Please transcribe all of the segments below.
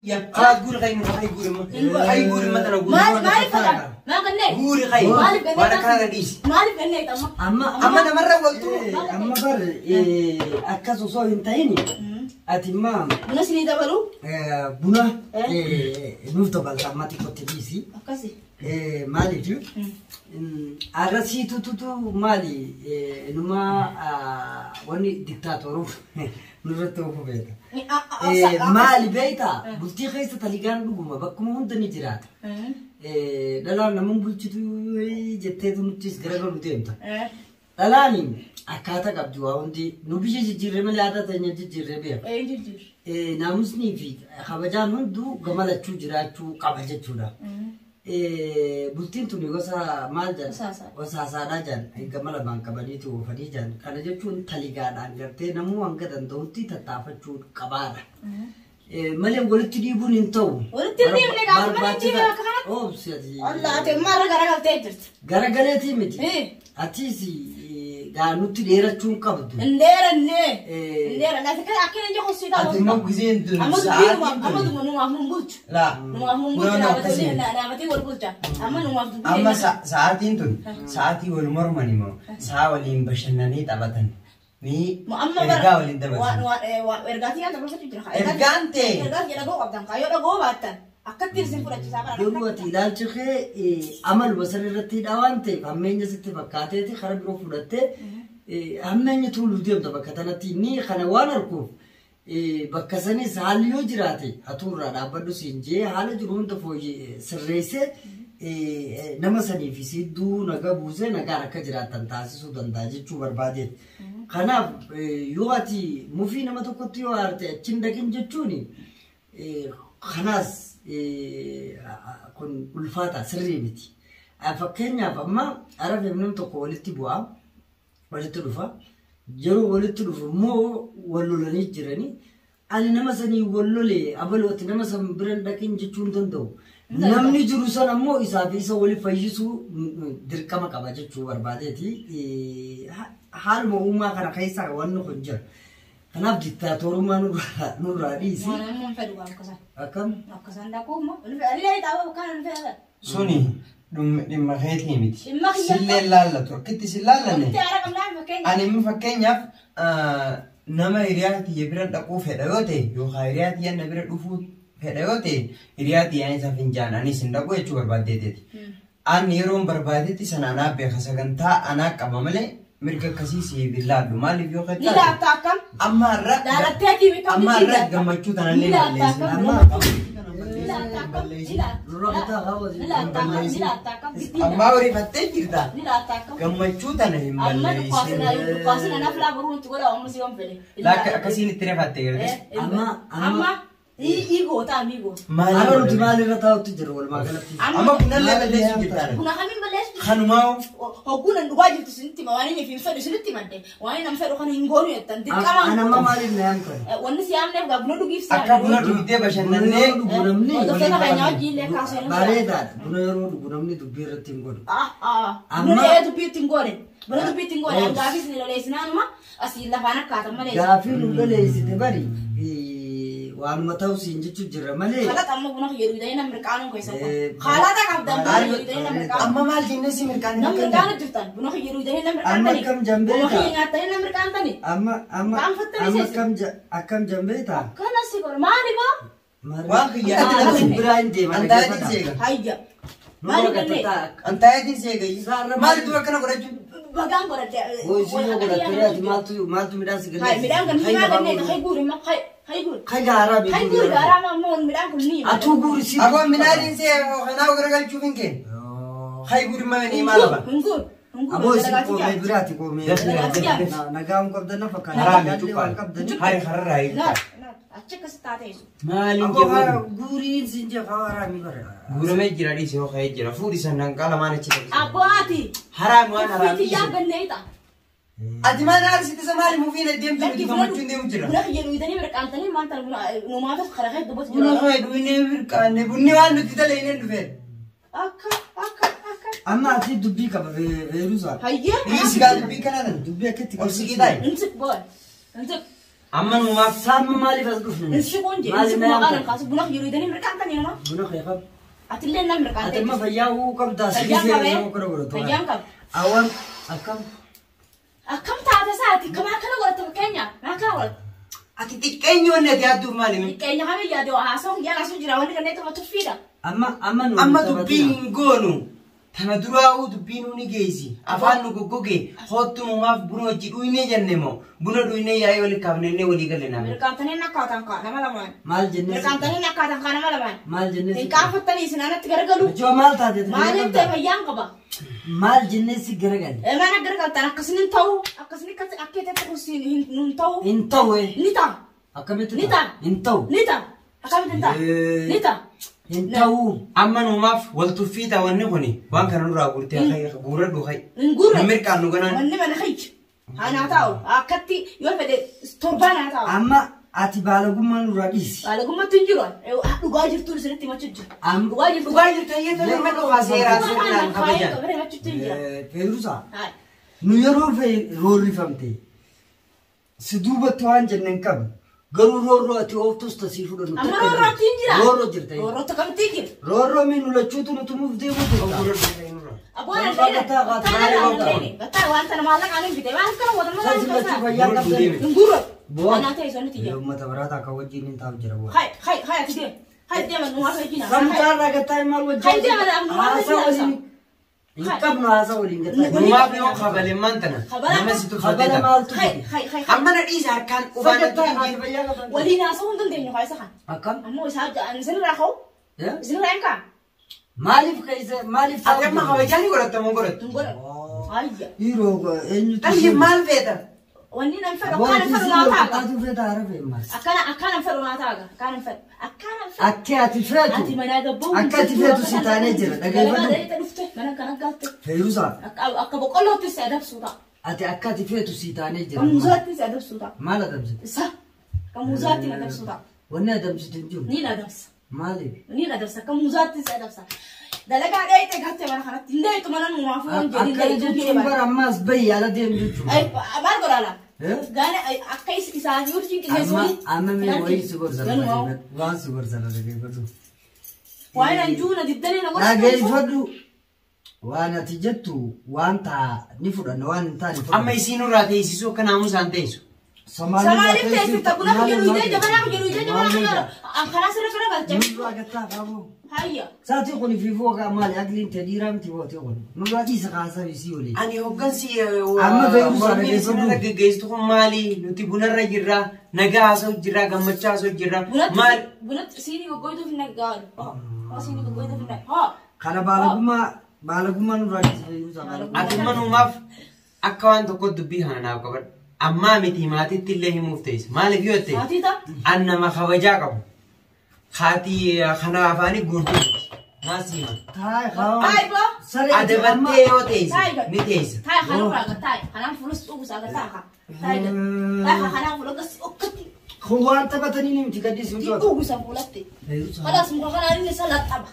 يا خلاص قولي خي من خي قولي مثلا قولي ما يفهم ما قلنا قولي خي وانا كان رديس ما قلنا اما انا مره قلت اما بر اكاسو سو انتيني اتمام نسني دبلو بنا نفتو بالتاماتي كوتبيسي اكاسي مالي جو arasi tutu mali numa wani diktatoro nurto ko beta mali beta bulti khaysa taligan duguma bakkum hundani jirata dala namun bulchitu jette duntis garaga lutemta dalani akata qabdu wandi nubiye jirre malada tanya jirre be namusni fi khabajan hundu gamalachu jirachu qabajachuda bultiin tuni gosa maal jan gosa jan gamala banka banitu fadi jan kana jechuun taligaadhaan gartee namuu hanga danda'utti tattaafachuu qabaadha malee walitti dhiibuun hin ta'u walitti dhiibne gaafa manitti obsiyati Allah te mara garagaltee jirti garagaleetii miti atis nutti dheerachuun qabdu ndeeranne ndeeranne akkana je hospitaal ati ma gizeen dun amadu nu afmun bulch la nu afmun bulch na mati wal bulch amma sa'aatiin tun sa'aatii wal mormani mo saa waliin bashannanii taphatan ni ergaa waliin dabarsan ergaati yaa dabarfatu jira ergaante ergaati jedha goo qabdan kaayoo dhagoo baattan akkatti isin fudhachiisaa bara Duruwati ilaalchi kee amal basara irratti dhaawante ammeenya sitti fakkaateeti kara biroo fudhattee ammeenya tuuluu deemta bakka tanatti ni kana waan arkuuf bakka sanis haalli yoo jiraate atuurraa dhaabbadhu siin jee haala jiru hunda fooyyee sirreessee nama saniif sidduu naga buusee nagaan akka jiraatan taasisuu danda'a jechuu barbaadeeti. Kanaaf yoo ati mufii nama tokkotti yoo aarte achiin dhaqin jechuuni kanaas kun ulfaata sirrii miti. Fakkeenyaaf amma arafeef nam tokko walitti bu'aa walitti dhufa yeroo walitti dhufu immoo wal lolanii jiranii ani nama sanii wal lolee abalooti nama san biran dhaqin jechuu hin danda'u. Namni jiru san ammoo isaa fi isa wali fayyisuu dirqama qaba jechuu barbaadeeti. Haaluma uumaa kana keessaa wanni kun jira. Kanaaf diktaatorummaa nurraa dhiisi. Akkam? Akkasaan dhaquuma. Illee taa'uu kan fedhan. Suni dhimma keetii miti. Sillee laallatu akkitti si laallanne. Ani immoo fakkeenyaaf nama hiriyaa tiyya bira dhaquu fedha yoo ta'e yookaan hiriyaa tiyya na bira dhufuu fedha yoo ta'e hiriyaa tiyyaan isa finjaan anis hin dhaqu jechuu barbaaddeeteeti. Ani yeroon barbaadetti sana anaa beeka sagantaa anaa qaba malee. Mirga kasih si biladu malif yo kata. Nila takam. Amarra. Daratnya kimi kamu. Amarra gammachu tanah nila takam. Amma. Nila takam. Nila. Nila takam. Amma uri fatte kirta. Nila takam. Gammachu tanah Amma kuasina nafla burun tugola omusi ompele. Laka kasih ni tere fatte kirta. Amma. Igo ta amigo. Amma nuti maali irra taa'utti jiru wal magaalatti. Amma kunallee balleessu jirtaan. Kuna kami balleessu. Kanumaaw. Hogguna dhugaa jirtu sinitti waan inni fi fedhu sinitti madde waan nam fedhu kan hin goonu jettan dirqama. Anamma maaliif na yaamtan? Wanni si yaamneef gaa buna dhugiif si Akka buna dhugdee bashannannee. Doktora keenya wajjiillee kaasee bareedaadha. Buna yeroo dhugu namni dubbii irratti hin godhu. Buna dubbiitti hin goone. Buna dubbiitti hin goone. Gaafis ni loleessinaanuma asii lafaan akkaatan malee. Gaafii nu loleessite bari. Waanuma ta'u siin jechuun jira malee. Haala amma buna fayyadu ta'ee namni mirqaanuun keessa kun. Haala qabdan buna fayyadu ta'ee namni mirqaanuun. Amma maal jennee si mirqaanni? Namni mirqaanu jirtan buna fayyadu ta'ee namni mirqaanu. Amma akkam jambeeta? Buna fayyadu nyaatanii namni mirqaanu tani. Amma akkam jambeeta? Akkana si godha maali boo? Waan kiyyaa. Biraan deema. Antaayatiin seega. Hayya. Maali gannee? Antaayatiin seega. Maali du'a kana godhachuun? Bagaan godhate. Hojiin godhatee maaltu midhaan si gannee? Midhaan kan midhaan gannee kan guuri ma Haygur. Kagara bi. Haygur gara ma mon midhaan kun ni. Atu guri si. Ako midhaan se kana garagal chufin ke. Haygur ma ni malaba. Hungur. Abo si ko me birati ko me. Nagam qabdana fakana. Harami tukka. Hari hararai. Acha kastate isu. Malin je guri sinje harami bara. Guru me jiradi se ho khay jira. Fudi sanan kala mana chite. Abati. Haram wan haram. Fiti ya ganneita. Ati mana harus itu semali mungkin ada dem tu kamu cunde muncul. Bukan jadi ini berkantor mantan rumah tu sekarang itu bos. Bukan kaya ini berkantor. Bunyi wan kita lainnya tu ver. Aka. Amma ati dubbi ka verusa. Hayya. Ini segala dubbi kan ada. Dubbi aketi. Orsi kita. Untuk boy. Untuk. أما نوما سام مالي فزقفني الشغل جي ما قال القاسم بنخ يريدني مركان تاني ما بنخ يا خب أتلنا مركان تاني أتما فياو كم تاسي فيام كم أول أكم تعال ساعتي كم أكلنا ولا تبكينا ما كنا أتتكيني ولا تيادو مالي كيني هم يادو هاسون يا ناسون جرا ولا كنا تفيدا أما دبين غونو تنا دراو دبينو نيجيزي أفان نوجوجي خاطر نوما بنو جيرويني جنمو بنو دويني ياي ولا كابنني ولا كلنا مركان تاني نكاتان كانا مالمان مال جنة مركان تاني نكاتان كانا مالمان مال جنة إنكافة تاني سنانا تجرجلو جو مال تادي مال أنت بيان قبا مال جنة سجرجل ما أنا جرجل تانا كسنين تاو أكسنين كت أكيد تكوسين ننتاو انتو نتا أكملت نتا انتو نتا أكملت نتا نتا انتو أما نوماف والتوفيتا والنغني وان كانوا نراقورتي أخي غورة دوخي نغورة أمريكا نغنا من ما نخيج أنا تاو أكتي يوفد تربان تاو أما أتي بالغم من رئيس بالغم ما تنجرون لغاجر تور سنتي ما تجر لغاجر تهيه تلي ما تفاسير أسرنا خبجة فيروسا نيرو في روري فهمتي سدوبة توان جنن كم غرو أتي أوفتوس تسيفو دنو أما رورو تنجرا رورو جرتاي رورو تكم تيجر رورو مين ولا تشوتو نتمو في ديمو أبونا ليلة بتاع وانت نمالك عنين بدي ما أفكر وده ما أفكر نقول أنا تيجي سنة تيجي يوم ما تبرات أكوجي نتاو جربوا هاي تيجي هاي دي من نوافق فينا كم تارا كتاي مال وجه هاي دي من نوافق فينا إنكم ناسا ولين كتاي نوما بيوم خبل مانتنا نما سيتو خبل فتيتا مال تجي أما نريز هركان وبانا ولين أسوون دندين يخاي سخان أكم أمو إسحاق أنزل راخو إنزل راينكا مالف كيس مالف أكمل خواجاني قرأت مو قرأت نقول هاي هيرو إني تلي مال فيتا وني نفر كان فر ما تاعك تاتو في تعرف إماس أكان فر ما تاعك كان فر أكيد فاتو أنتي من هذا بوم أكيد فاتو سيتاني جرا دقيقة ما ده تلفته من كان قالت فيروسا أكبر الله تسعد بسوطة أكيد فاتو سيتاني جرا كموزات تسعد بسوطة ما لا دمس صح كموزات تسعد بسوطة ونا دمس تنجو نينا دمس مالي نينا دمس كموزات تسعد بسوطة دلك على تجهت من خلت تندي تمنا موافقون أكيد جنبر أماس بي على دين جوجو أي ما أقول على قال أكيس إسان يورجين كذا أما مي وين سوبر زلمة وان سوبر زلمة دقيقة وين أنجونا ددني نقول أجي فدو وانا تجتو وانت نفر أن وان تاني أما يسينو راتي يسيسو كنامو سانتيسو سمالي تيسي تقولنا يرويدي جبنا خلاص رفنا بس نرى قطع فابو هيا ساتي قولي في فوق مالي أكلين تديرام تبوتي قولي نرى دي سقاسة بيسيولي أنا هوجنسي أما فيروس أنا كيف أقول لك جيستكم مالي نتيبون الرجرة نجاسو جرا جمتشاسو جرا مال بنت سيني بقولي في النجار سيني بقولي في النجار ها خلا بالغما نرى دي فيروس أتمنى نوماف أكوان تقود بيها أنا أقول أما متي ما تتلهي مفتيس مالك يوتي أنا ما خواجاكم خاتي خنا فاني قرطي ناسيما تاي خاو تاي بو أدبتي يوتيس متيس تاي خنا فرق خنا فلوس أوبس على تاي خنا فلوس أوكتي خوان تبتني نمتي كدي سوتو أوبس أقولتي خلاص مو خنا ريني سلطة طبعا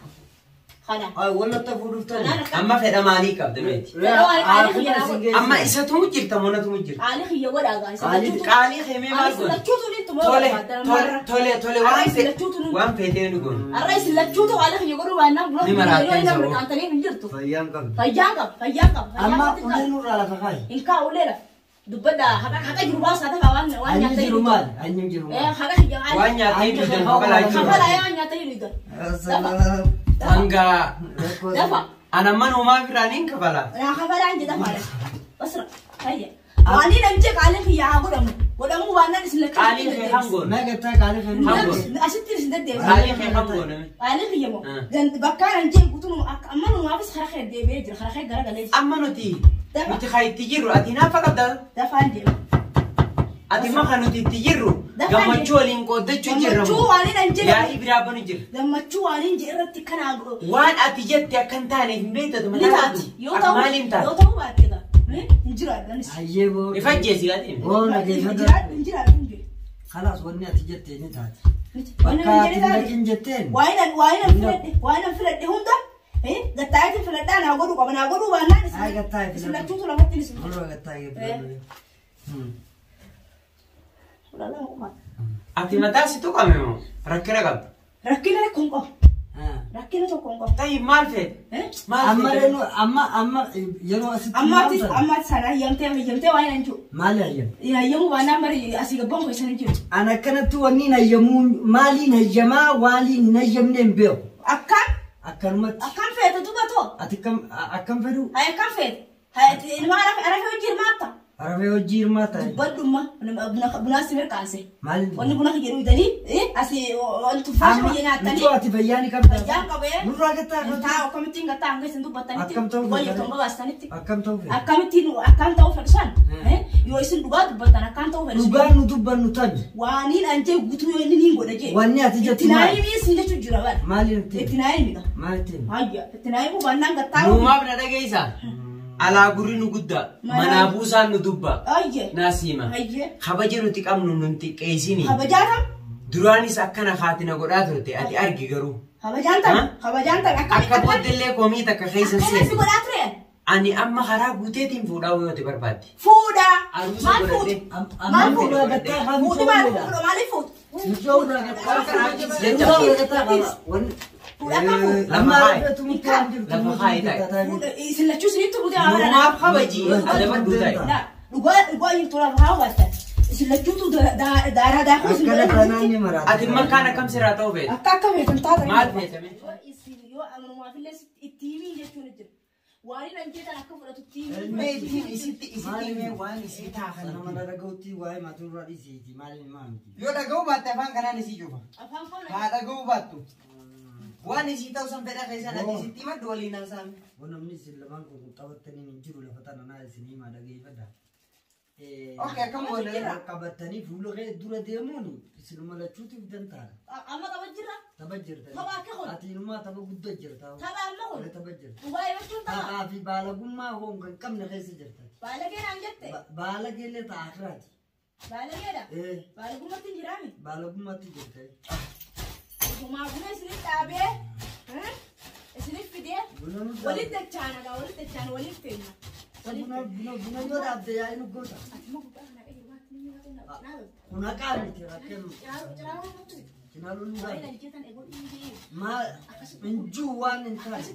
خنا ولا تفور فتني أما في دماني كاب دميتي أما إذا تمجر تمونا تمجر علي خي ولا غايس علي خي مي مالكون تولي وان فيتين نقول الرئيس لا تشوتو علي خي يقولوا وانا بلوك انت ليه نجرتو فيانكم أما ولنور على فقاي إن كاوليلا دبدا حقا جروباس هذا كمان وان يتي رومال أنيم جرومال حقا وان يتي بدن خبلا يا يتي بدن السلام تانغا دفع أنا من وما فرانين كبلا أنا خبلا عندي دفع بس هيا واني نمشي عليك يا عبودم ودم وانا نسلك علي في حمقون ما قلت لك علي في حمقون أشتري سندي علي في حمقون عليك يا مو جن بكار نجيب كتوم أما ما بس خرخ دي بيجر خرخ جرا جليش أما نتي نتي خايف تجيرو أتينا فقط ده دفع عندي أتي ما خانو تجيرو لما تشوالين قد تجيرو تشوالين نجيب يا إبرة بنجير لما تشوالين جرت كنا أقول وان أتيجت يا كنتاني في بيتة ما نتاتي أكمالين تا يو تو بعد كده نجرا نس أيوه يفجع سيادين وانا كيف نجرا خلاص وني أتيجت نتات وانا لكن جتين وانا فرد هم ده إيه قطعت الفلات أنا أقوله كمان أقوله وانا هاي قطعت لا تشوفوا لما تنسوا والله قطعت Ati mataa si tuqame moo rakkina qabda? Rakkina rakkoon qaba. Rakkina tokkoon qaba. Ta'i maal feete? Amma yeroo asitti amma sana hayyamtee waan hin jiru. Maali hayyamu? Hayyamu waan amma asii gabbaan keessan hin jiru. Ana akkanatti wanni hayyamu maaliin hayyamaa waaliin hin hayyamne hin beeku. Akkanumatti. Akkam feete dubatoo? Ati akkam fedhu? Akkam feete? Ilma arafee hojii hirmaatta? Arafee hojii hirmaatta. Dubbadhumma bunaa si mirkaanse. Maali? Wanni buna jedhu hidhanii asii wanti faasha biyya nyaatanii. Nuti ati fayyaani qabda. Fayyaan qabee. Nurraa gattaa qabda. Taa akkamittiin gattaa hanga isin dubbattanitti. Akkam ta'uu fedha? Wayyaa baastanitti. Akkam ta'uu fedha? Akkam ta'uu fedha san? Yoo isin dhugaa dubbattan akkam ta'uu fedha? Dhugaan nu dubbannu tabi. Waaniin anjee guutuu yoo inni niin godha jee. Wanni ati jettu maali? Itti naayimii sin jechuun jira bara. Maali nuti? Itti naayimii. Maali ta'e? Hayya itti naayimuu baannaan gattaa. Nuumaaf na dhageessaa. Alaa gurri nu guddaa. Manaa buusaan nu dubba. Hayya. Naasiima. Hayya. Kabaja nuti qabnu nuti qeesini. Kabajaa kam? Duraanis akkana haatina godhaa turte ati argi garuu. Kabajaan tan. Kabajaan tan akka booddeellee komii takka keessa seenu. Akkana si godhaa ture. Ani amma karaa guuteetiin fuudhaa yoo ta'e barbaadde. Fuudhaa. Maal fuudhi? Maal fuudhaa gattaa haa fuudhi maal fuudhu maaliif fuudhu? Mijoodhaa gattaa Lama hai ta'i. Isin lachuu isinitti buutee Nuumaaf kabajii adama duutai. Dhugaa jirtu lafa haa hubatta. Isin lachuutu daaraa daakuu isin godhatu. Ati makkaan akkam sirraa ta'uu feete? Akka feetan taata. Maal feetame? Yoo amanamaafillee itti himii jechuun jira. Waan hin jeetan akka fudhatu itti himii. Meetiin isitti himee waan isii taafan. Nama dhaga'utti waa'ee maatirraa dhiisiiti maaliin maamti. Yoo dhaga'uu baatte afaan kanaan isii cufa. Afaan kana. Haa dhaga'uu baattu. Waan isii ta'uu san fedha keessan ati isitti maddu waliin haasa'ame. Namni isin lamaan kun qabatanii hin jiru lafa tananaa isin himaa dhageeffadha. Okay, akkam waliin qabatanii fuula kee dura deemuun isin malachuutiif dantaadha. Amma tapha jirra? Tapha jirta. Tapha akka kun? Ati inumaa tapha guddaa jirta. Tapha amma kun? Tapha jirta. Dhugaa jechuun tapha? Taphaa fi baalagummaa hoo hin qabne keessa jirta. Baalagee naan jette? Baalageellee ta'a akiraati. Baalageedha? Baalagummaatti hin jiraami? Baalagummaatti jirta. Dhugumaa buna isinif dhaabee isinif fidee walitti dachaana waliif feenya. Buna yoo dhaabde yaa'ii nu goota. Kun haqaa miti rakkeen. Cinaaluun nu gaafata. Injuu waan hin taane.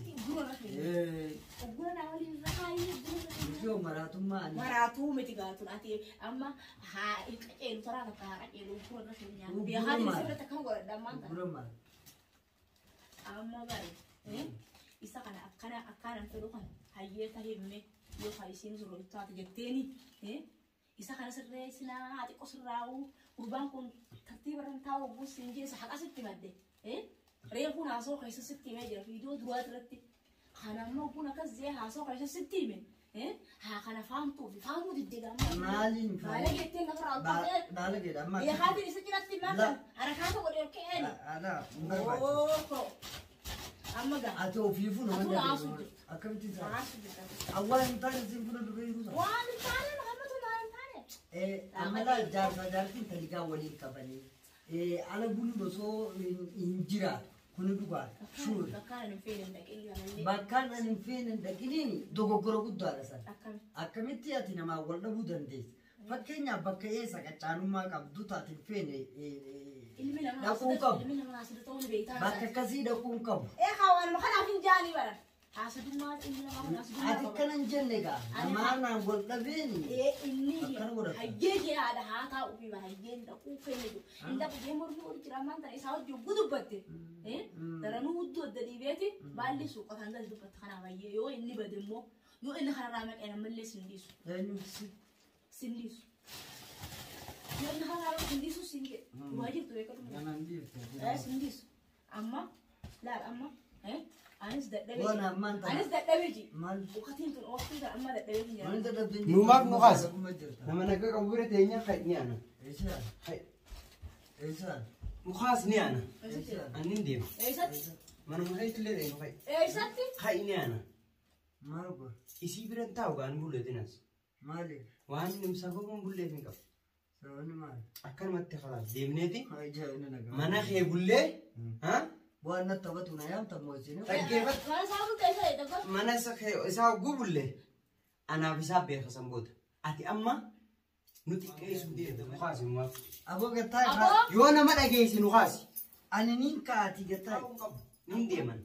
Injuu maraatummaa. Maraatuu miti gaatun ati amma haa qaceelu taraa takka haa qaceelu gurra irra feenya. Haati isirratti akkam godhadha ammaan kana. Amma bari isa kana akkanaan fedhu kana hayyeeta himne yoo faayisiin zuroo taate jetteeni isa kana sirree sinaa haati qosirraa'u gurbaan kun tartiiba irra taa'u buusin jeessa haqa sitti madde reefuun haasoo keessa sitti himee jira viidiyoo duraa irratti kana ammoo kun akkas jee haasoo keessa sitti hime haa kana faamtuufi faamuu diddeegamaa maaliin baala jettee nafa raawwatee baala jedha amma haatiin isa jiratti maal harakaata godhee keeni amma gaa ati ofiifuu nama jedhamu akkamitti isaa awwaa hin taane siin funa dhufee jiru waan hin taane Muhammadu maa hin taane amala jaartiin taligaa waliin qabanii ala bulu osoo hin jiraatu kuni dhugaa shuur bakkaan ani hin feene dhaqiniin dogoggora guddaadha san akkamitti ati namaa wal dhabuu dandeessa fakkeenyaaf bakka eessa qaccaanummaa qabdu taate hin feene dhaquu qabu bakka akkasii dhaquun qabu hawaan kanaaf hin jaanii bara ati akkana hin jenne gaa namaanaan wal dhabeeni inni hayyee kee haadha haa taa'uu fi hayyeen dhaquu feene jiru inni dhaqu deemuu ol jira ammaan tana isaa hojii gudubbatte daranuu hudduu adda dhiibeeti baalli suuqataan gal dubbatte kanaaf hayyee yoo inni bade immoo yoo inni kanarraa maqee namallee sindiisu sindiisu yoo inni kanarraa sindiisu sindee waa jirtu beekatu sindiisu amma laal amma anis dadhabee ji ukatiin tun ooftuu tan amma dadhabee jira Nuumaaf nu kaasa. Nama nagaa qabu bira teenya ni ana. Mukaas ni ana. Anin deema. Mana murteetti illee deema fa'i. Eessatti? Ha'i ni ana. maal go Isii bira taa'u gaan bulleetinas. maali Waan sababuun bulleef hin qabu. sababni maali Akkanumatti khalaas deemneeti. ajaa'ibni nagaa Mana kee bullee. waan natti taphatu na yaamta moosine Dhaggeeffatu. Mana isaa bukkee isa jedhamu. Mana isaa gubulle anaaf isaa beeka sanboota. Ati amma nuti qeessu deemte mukaasi maaf. Aboo gattaa Aboo. Yoo nama dhageesse nu kaasi. ani nin kaati gattaa. Nin deeman.